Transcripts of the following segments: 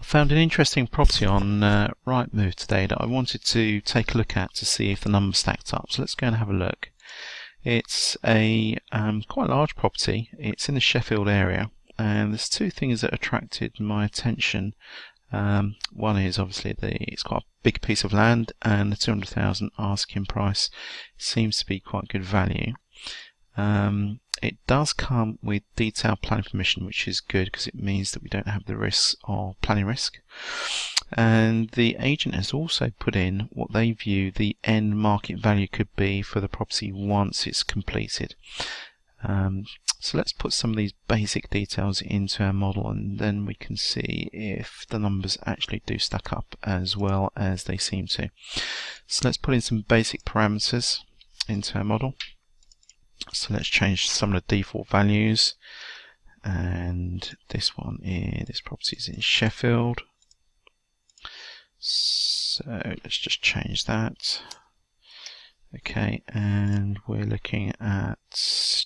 Found an interesting property on Rightmove today that I wanted to take a look at to see if the numbers stacked up. So let's go and have a look. It's a quite large property. It's in the Sheffield area, and there's two things that attracted my attention. One is obviously it's got a big piece of land, and the 200,000 asking price seems to be quite good value. It does come with detailed planning permission, which is good because it means that we don't have the risks of planning risk. And the agent has also put in what they view the end market value could be for the property once it's completed. So let's put some of these basic details into our model, and then we can see if the numbers actually do stack up as well as they seem to. So let's put in some basic parameters into our model. So let's change some of the default values, and this property is in Sheffield, so let's just change that. Okay, and we're looking at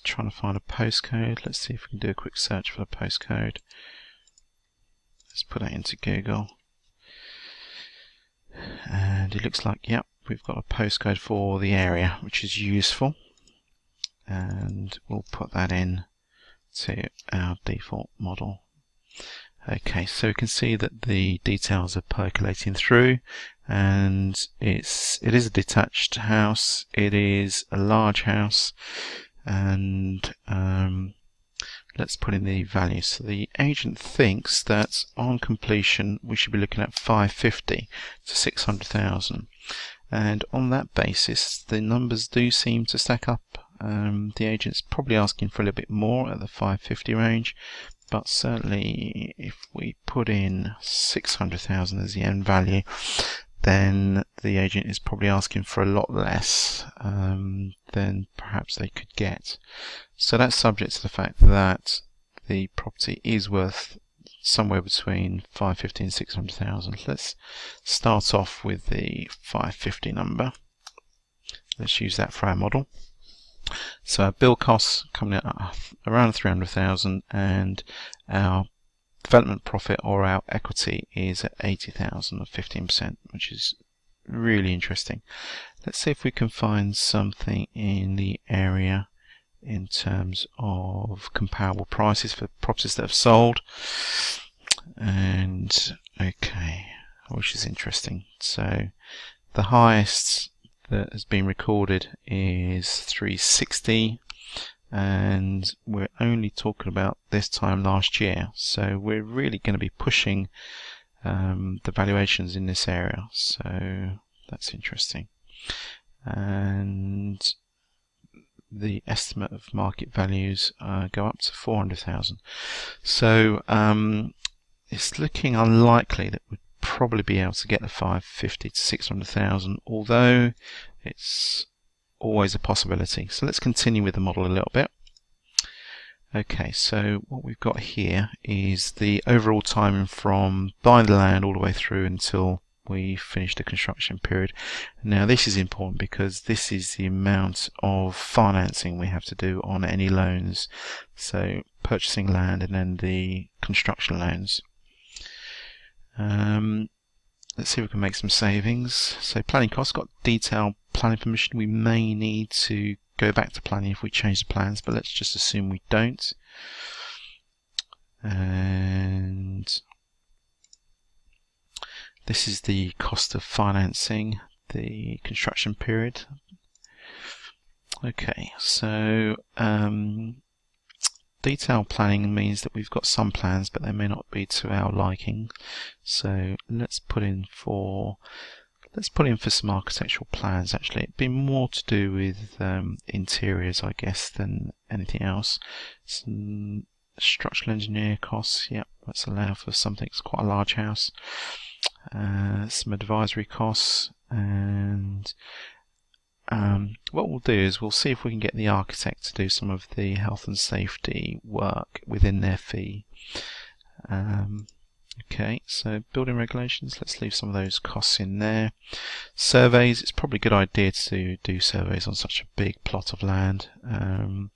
trying to find a postcode. Let's see if we can do a quick search for the postcode. Let's put that into Google, and it looks like, yep, we've got a postcode for the area, which is useful. And we'll put that in to our default model. Okay, so we can see that the details are percolating through, and it is a detached house. It is a large house, and let's put in the value. So the agent thinks that on completion we should be looking at 550 to 600,000, and on that basis the numbers do seem to stack up. The agent's probably asking for a little bit more at the 550 range, but certainly if we put in 600,000 as the end value, then the agent is probably asking for a lot less than perhaps they could get. So that's subject to the fact that the property is worth somewhere between 550 and 600,000. Let's start off with the 550 number. Let's use that for our model. So our build costs coming out around 300,000, and our development profit or our equity is at 80,000 or 15%, which is really interesting. Let's see if we can find something in the area in terms of comparable prices for properties that have sold. And okay, which is interesting. So the highest that has been recorded is 360, and we're only talking about this time last year, so we're really going to be pushing the valuations in this area, so that's interesting. And the estimate of market values go up to 400,000, so it's looking unlikely that we'd probably be able to get the 550 to 600,000, although it's always a possibility. So let's continue with the model a little bit. Okay, so what we've got here is the overall time from buying the land all the way through until we finish the construction period. Now this is important because this is the amount of financing we have to do on any loans, so purchasing land and then the construction loans. Let's see if we can make some savings. So planning costs, got detailed planning permission. We may need to go back to planning if we change the plans, but let's just assume we don't. And this is the cost of financing the construction period. Okay, so detailed planning means that we've got some plans, but they may not be to our liking. So let's put in for some architectural plans. Actually, it'd be more to do with interiors, I guess, than anything else. Some structural engineer costs. Yep, let's allow for something that's quite a large house. Some advisory costs, and what we'll do is we'll see if we can get the architect to do some of the health and safety work within their fee. Okay, so building regulations, let's leave some of those costs in there. Surveys, it's probably a good idea to do surveys on such a big plot of land. And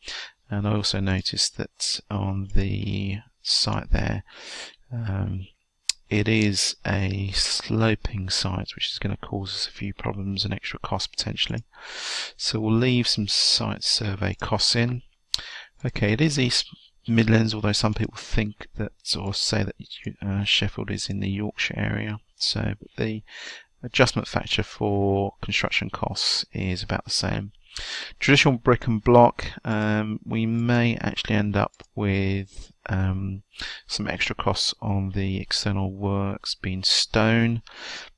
I also noticed that on the site there, it is a sloping site, which is going to cause us a few problems and extra costs potentially. So we'll leave some site survey costs in. Okay, it is East Midlands, although some people think that, or say that Sheffield is in the Yorkshire area. So the adjustment factor for construction costs is about the same. Traditional brick and block, we may actually end up with some extra costs on the external works being stone,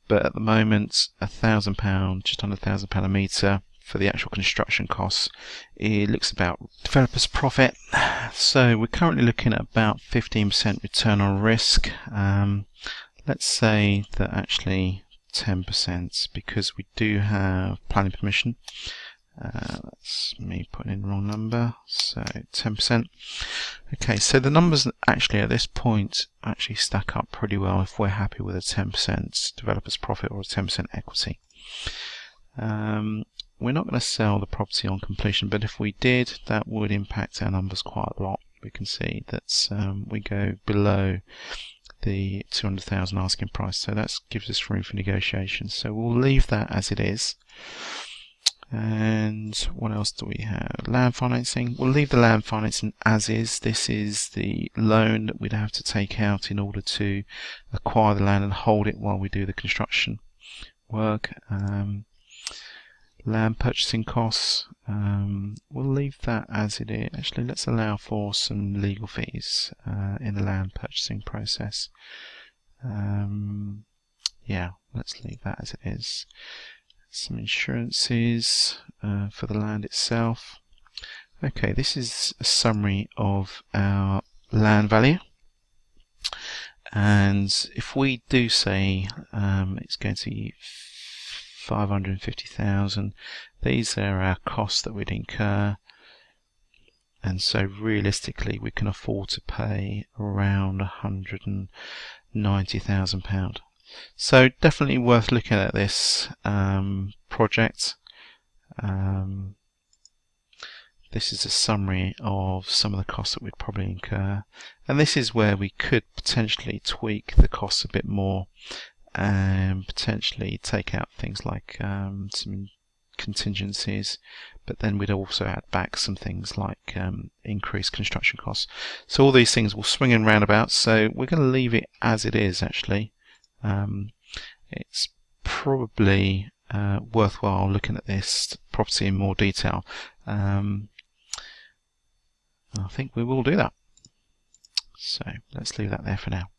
but at the moment £1,000, just under £1,000 a metre for the actual construction costs. It looks about developer's profit, so we're currently looking at about 15% return on risk. Let's say that actually 10%, because we do have planning permission. That's me putting in the wrong number, so 10%. Okay, so the numbers actually at this point actually stack up pretty well if we're happy with a 10% developer's profit or a 10% equity. We're not going to sell the property on completion, but if we did, that would impact our numbers quite a lot. We can see that we go below the 200,000 asking price, so that gives us room for negotiation. So we'll leave that as it is. And what else do we have? Land financing. We'll leave the land financing as is. This is the loan that we'd have to take out in order to acquire the land and hold it while we do the construction work. Land purchasing costs, we'll leave that as it is. Actually, let's allow for some legal fees in the land purchasing process. Yeah, let's leave that as it is. Some insurances for the land itself. Okay, this is a summary of our land value, and if we do say it's going to be 550,000, these are our costs that we'd incur, and so realistically we can afford to pay around £190,000. So definitely worth looking at this project. This is a summary of some of the costs that we'd probably incur, and this is where we could potentially tweak the costs a bit more and potentially take out things like some contingencies, but then we'd also add back some things like increased construction costs. So all these things will swing in roundabouts, so we're going to leave it as it is actually. It's probably worthwhile looking at this property in more detail. I think we will do that. So let's leave that there for now.